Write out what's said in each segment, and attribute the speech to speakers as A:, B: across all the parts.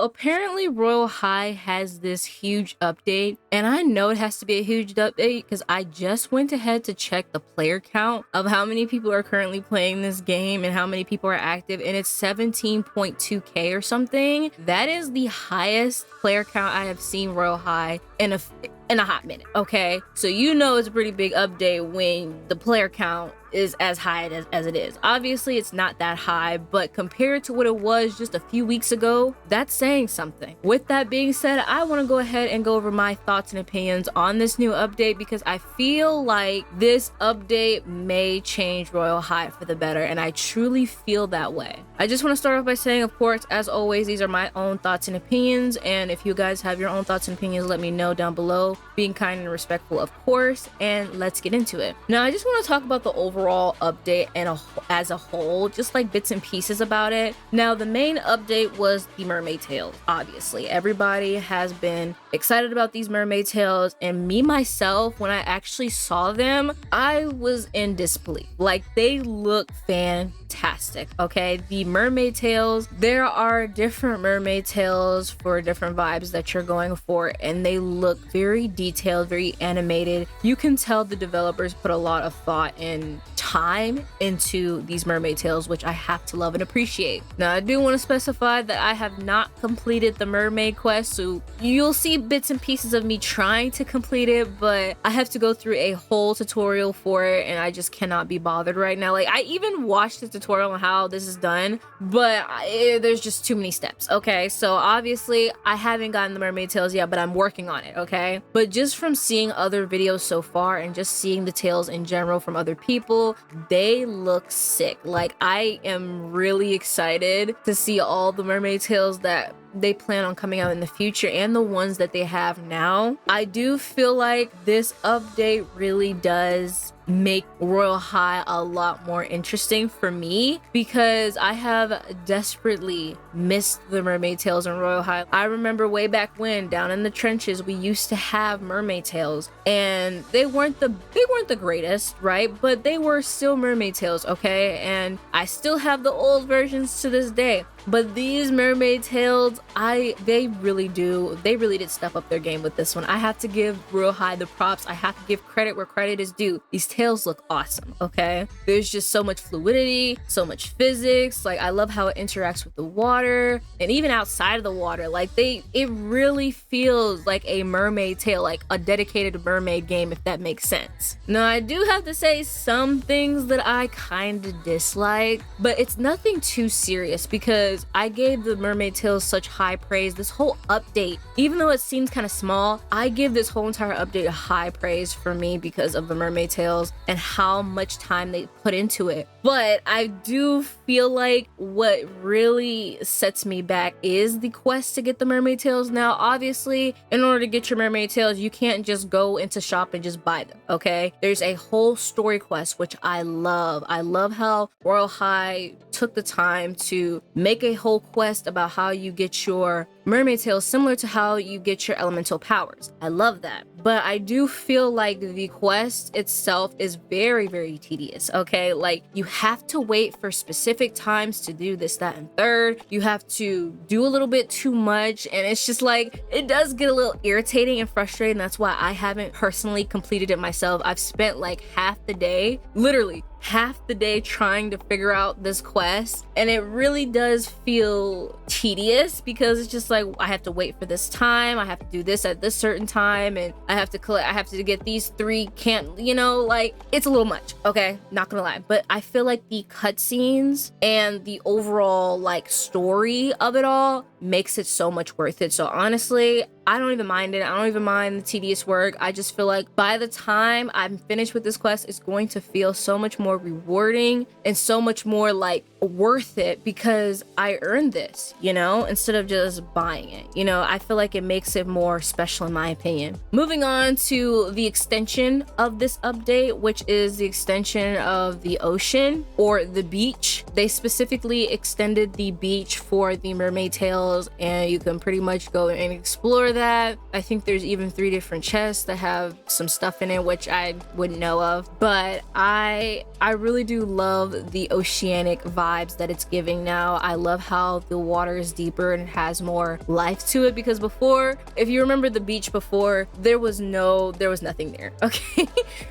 A: apparently Royal High has this huge update, and I know it has to be a huge update because I just went ahead to check the player count of how many people are currently playing this game and how many people are active, and it's 17.2k or something. That is the highest player count I have seen Royal High in a hot minute. Okay, so you know it's a pretty big update when the player count is as high as it is. Obviously it's not that high, but compared to what it was just a few weeks ago, that's saying something. With that being said, I want to go ahead and go over my thoughts and opinions on this new update because I feel like this update may change Royal High for the better, and I truly feel that way. I just want to start off by saying, of course, as always, these are my own thoughts and opinions, and if you guys have your own thoughts and opinions, let me know down below. Being kind and respectful, of course, and let's get into it. Now, I just want to talk about the overall update and as a whole, just like bits and pieces about it. Now, the main update was the mermaid tails. Obviously, everybody has been excited about these mermaid tails, and me myself, when I actually saw them, I was in disbelief. Like, they look fantastic. Okay, the mermaid tails, there are different mermaid tails for different vibes that you're going for, and they look very detailed, very animated. You can tell the developers put a lot of thought and time into these mermaid tails, which I have to love and appreciate. Now, I do want to specify that I have not completed the mermaid quest, so you'll see bits and pieces of me trying to complete it, but I have to go through a whole tutorial for it, and I just cannot be bothered right now. Like, I even watched the tutorial on how this is done, but there's just too many steps. Okay, so obviously I haven't gotten the mermaid tails yet, but I'm working on it. Okay, but just from seeing other videos so far and just seeing the tails in general from other people, they look sick. Like, I am really excited to see all the mermaid tails that they plan on coming out in the future and the ones that they have now. I do feel like this update really does make Royal High a lot more interesting for me because I have desperately missed the mermaid tails in Royal High. I remember way back when, down in the trenches, we used to have mermaid tails, and they weren't the greatest, right? But they were still mermaid tails, okay? And I still have the old versions to this day. But these mermaid tails, they really did step up their game with this one. I have to give Royal High the props. I have to give credit where credit is due. These tails look awesome, okay? There's just so much fluidity, so much physics. Like, I love how it interacts with the water and even outside of the water. Like, it really feels like a mermaid tail, like a dedicated mermaid game, if that makes sense. Now, I do have to say some things that I kind of dislike, but it's nothing too serious because I gave the mermaid tails such high praise. This whole update, even though it seems kind of small, I give this whole entire update a high praise for me because of the mermaid tails and how much time they put into it. But I do feel like what really sets me back is the quest to get the mermaid tails. Now, obviously, in order to get your mermaid tails, you can't just go into shop and just buy them, okay? There's a whole story quest, which I love. I love how Royal High took the time to make a whole quest about how you get your mermaid tails, similar to how you get your elemental powers. I love that. But I do feel like the quest itself is very, very tedious, okay? Like, you have to wait for specific times to do this, that, and third. You have to do a little bit too much, and it's just like, it does get a little irritating and frustrating. That's why I haven't personally completed it myself. I've spent like half the day, literally half the day, trying to figure out this quest, and it really does feel tedious because it's just like, I have to wait for this time, I have to do this at this certain time, and I have to get these three, like, it's a little much, okay? Not gonna lie. But I feel like the cutscenes and the overall like story of it all makes it so much worth it. So honestly, I don't even mind it. I don't even mind the tedious work. I just feel like by the time I'm finished with this quest, it's going to feel so much more rewarding and so much more like worth it because I earned this, instead of just buying it. I feel like it makes it more special in my opinion. Moving on to the extension of this update, which is the extension of the ocean or the beach. They specifically extended the beach for the mermaid tails, and you can pretty much go and explore that. I think there's even 3 different chests that have some stuff in it, which I wouldn't know of, but I really do love the oceanic vibe vibes that it's giving now. I love how the water is deeper and it has more life to it, because before, if you remember the beach before, there was nothing there, okay?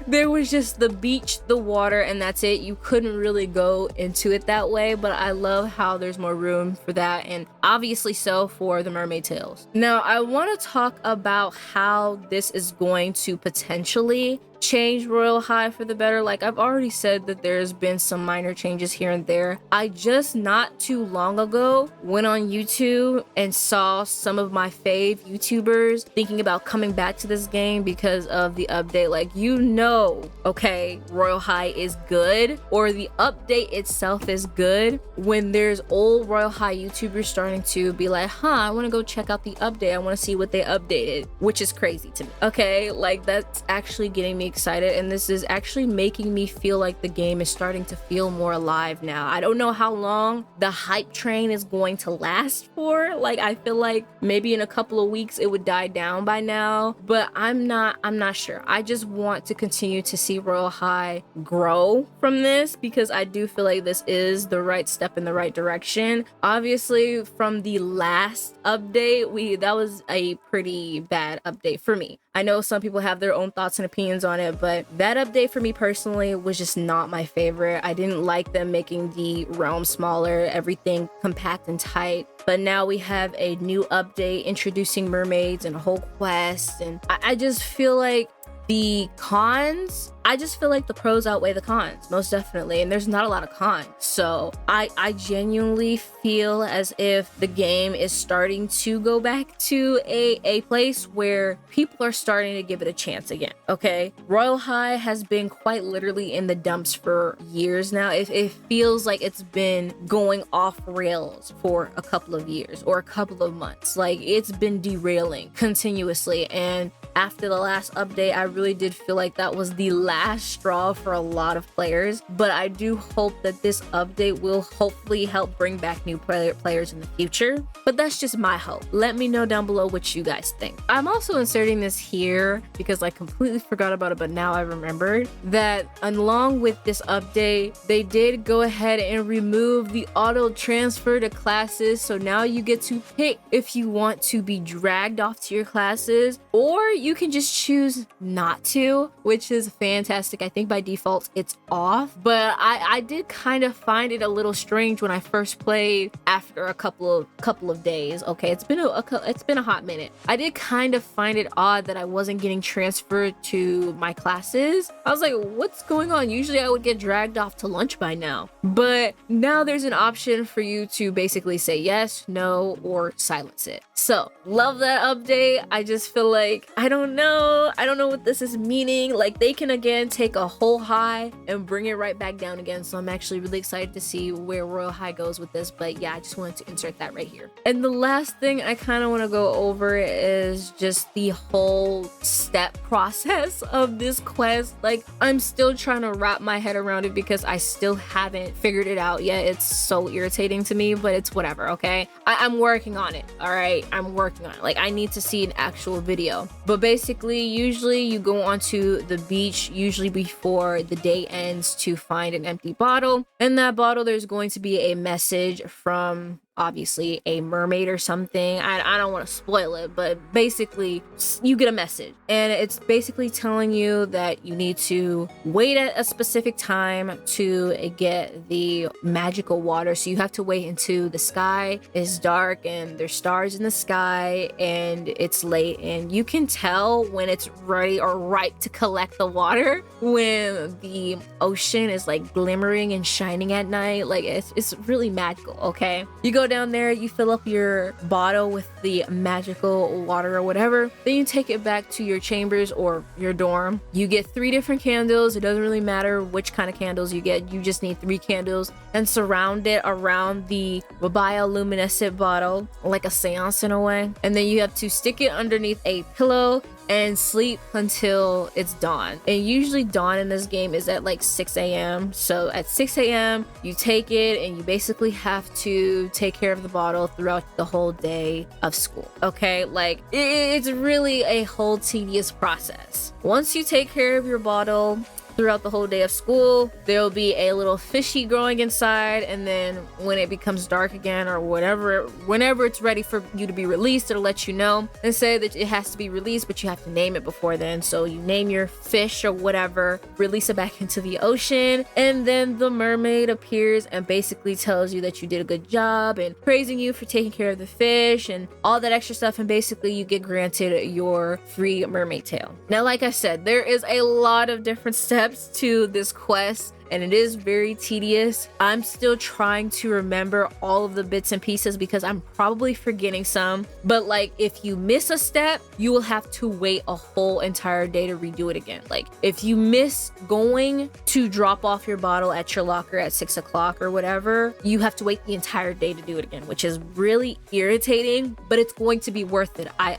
A: There was just the beach, the water, and that's it. You couldn't really go into it that way, but I love how there's more room for that, and obviously so for the mermaid tails. Now, I want to talk about how this is going to potentially change Royal High for the better. Like I've already said that there's been some minor changes here and there. I just not too long ago went on YouTube and saw some of my fave YouTubers thinking about coming back to this game because of the update. Like, you know, okay, Royal High is good, or the update itself is good, when there's old Royal High YouTubers starting to be like, I want to go check out the update. I want to see what they updated, which is crazy to me. Okay, like that's actually getting me excited, and this is actually making me feel like the game is starting to feel more alive now. I don't know how long the hype train is going to last for. Like, I feel like maybe in a couple of weeks it would die down by now, but I'm not sure. I just want to continue to see Royal High grow from this, because I do feel like this is the right step in the right direction. Obviously, from the last update, that was a pretty bad update for me. I know some people have their own thoughts and opinions on it, but that update for me personally was just not my favorite. I didn't like them making the realm smaller, everything compact and tight. But now we have a new update introducing mermaids and a whole quest, and I just feel like the cons, I just feel like the pros outweigh the cons, most definitely, and there's not a lot of cons. So I genuinely feel as if the game is starting to go back to a place where people are starting to give it a chance again, okay? Royal High has been quite literally in the dumps for years now. It feels like it's been going off rails for a couple of years or a couple of months. Like, it's been derailing continuously, and after the last update, I really did feel like that was the last straw for a lot of players. But I do hope that this update will hopefully help bring back new players in the future. But that's just my hope. Let me know down below what you guys think. I'm also inserting this here because I completely forgot about it, but now I remembered that along with this update, they did go ahead and remove the auto transfer to classes. So now you get to pick if you want to be dragged off to your classes, or you can just choose not to, which is fantastic. I think by default it's off, but I did kind of find it a little strange when I first played after a couple of days. Okay, it's been a hot minute. I did kind of find it odd that I wasn't getting transferred to my classes. I was like, what's going on? Usually I would get dragged off to lunch by now, but now there's an option for you to basically say yes, no, or silence it. So love that update. I just feel like I don't know what this is meaning. Like, they can again take a whole high and bring it right back down again. So I'm actually really excited to see where Royal High goes with this. But yeah, I just wanted to insert that right here. And the last thing I kind of want to go over is just the whole step process of this quest. Like, I'm still trying to wrap my head around it because I still haven't figured it out yet. It's so irritating to me, but it's whatever, okay? I'm working on it, all right? I'm working on it. Like, I need to see an actual video. But basically, usually you go onto the beach, usually before the day ends, to find an empty bottle. In that bottle, there's going to be a message from obviously a mermaid or something. I don't want to spoil it, but basically you get a message, and it's basically telling you that you need to wait at a specific time to get the magical water. So you have to wait until the sky is dark and there's stars in the sky and it's late, and you can tell when it's ready or ripe to collect the water when the ocean is like glimmering and shining at night. Like, it's really magical, okay? You go down there, you fill up your bottle with the magical water or whatever, then you take it back to your chambers or your dorm. You get 3 different candles. It doesn't really matter which kind of candles you get, you just need 3 candles, and surround it around the bioluminescent bottle like a seance in a way. And then you have to stick it underneath a pillow and sleep until it's dawn. And usually dawn in this game is at like 6 a.m. So at 6 a.m. you take it, and you basically have to take care of the bottle throughout the whole day of school, okay? Like, it's really a whole tedious process. Once you take care of your bottle, throughout the whole day of school. There'll be a little fishy growing inside, and then when it becomes dark again or whenever it's ready for you to be released, it'll let you know and say that it has to be released, but you have to name it before then. So you name your fish or whatever, release it back into the ocean, and then the mermaid appears and basically tells you that you did a good job and praising you for taking care of the fish and all that extra stuff, and basically you get granted your free mermaid tail. Now, like I said, there is a lot of different steps to this quest, and it is very tedious. I'm still trying to remember all of the bits and pieces because I'm probably forgetting some, but like if you miss a step, you will have to wait a whole entire day to redo it again. Like if you miss going to drop off your bottle at your locker at 6 o'clock or whatever, you have to wait the entire day to do it again, which is really irritating, but it's going to be worth it. I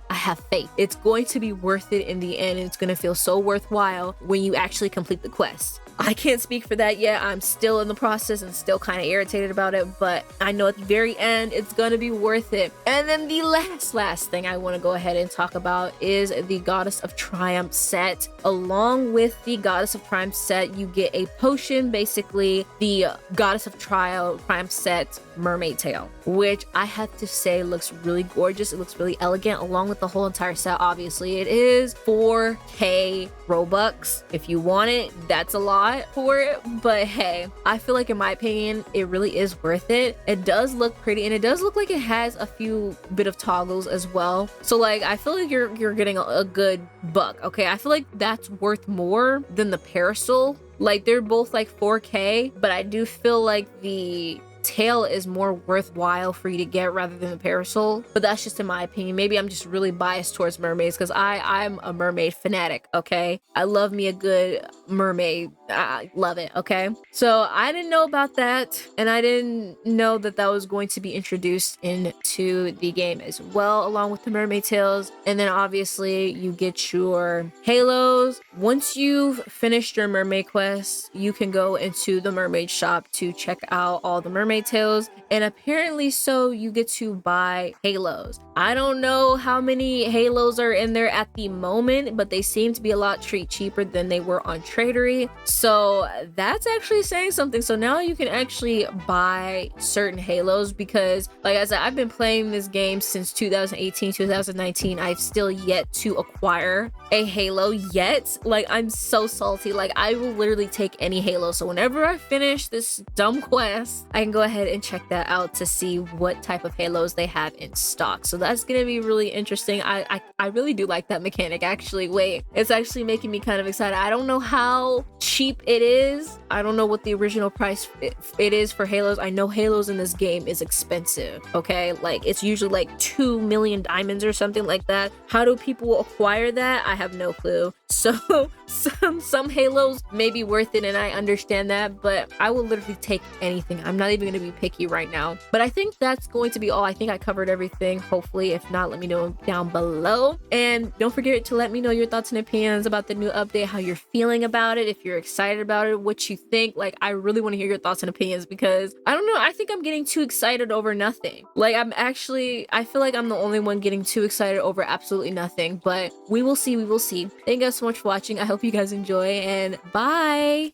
A: have faith. It's going to be worth it in the end. It's going to feel so worthwhile when you actually complete the quest. I can't speak for that yet. I'm still in the process and still kind of irritated about it, but I know at the very end, it's going to be worth it. And then the last thing I want to go ahead and talk about is the Goddess of Triumph set. Along with the Goddess of Triumph set, you get a potion, basically the Goddess of Triumph set mermaid tail, which I have to say looks really gorgeous. It looks really elegant along with the whole entire set. Obviously, it is 4K Robux. If you want it, that's a lot for it, but hey, I feel like in my opinion it really is worth it. It does look pretty, and it does look like it has a few bit of toggles as well, so like I feel like you're getting a good buck. Okay, I feel like that's worth more than the parasol. Like they're both like 4K, but I do feel like the tail is more worthwhile for you to get rather than the parasol, but that's just in my opinion. Maybe I'm just really biased towards mermaids because I'm a mermaid fanatic. Okay, I love me a good mermaid. I love it. Okay, so I didn't know about that, and I didn't know that that was going to be introduced into the game as well, along with the mermaid tails. And then obviously you get your halos. Once you've finished your mermaid quest, you can go into the mermaid shop to check out all the mermaid tails, and apparently so you get to buy halos. I don't know how many halos are in there at the moment, but they seem to be a lot cheaper than they were on Tradery, so that's actually saying something. So now you can actually buy certain halos, because like I said, I've been playing this game since 2018 2019. I've still yet to acquire a halo yet. Like I'm so salty. Like I will literally take any halo, so whenever I finish this dumb quest, I can go ahead and check that out to see what type of halos they have in stock. So that's gonna be really interesting. I really do like that mechanic. Actually, wait, it's actually making me kind of excited. I don't know how cheap it is. I don't know what the original price it is for halos. I know halos in this game is expensive. Okay, like it's usually like 2 million diamonds or something like that. How do people acquire that? I have no clue. So some halos may be worth it, and I understand that, but I will literally take anything. I'm not even going to be picky right now, but I think that's going to be all. I think I covered everything, hopefully. If not, let me know down below, and don't forget to let me know your thoughts and opinions about the new update, how you're feeling about it, if you're excited about it, what you think. Like I really want to hear your thoughts and opinions, because I don't know, I think I'm getting too excited over nothing. Like I feel like I'm the only one getting too excited over absolutely nothing, but we will see. Thank you guys so much for watching. I hope you guys enjoy, and bye.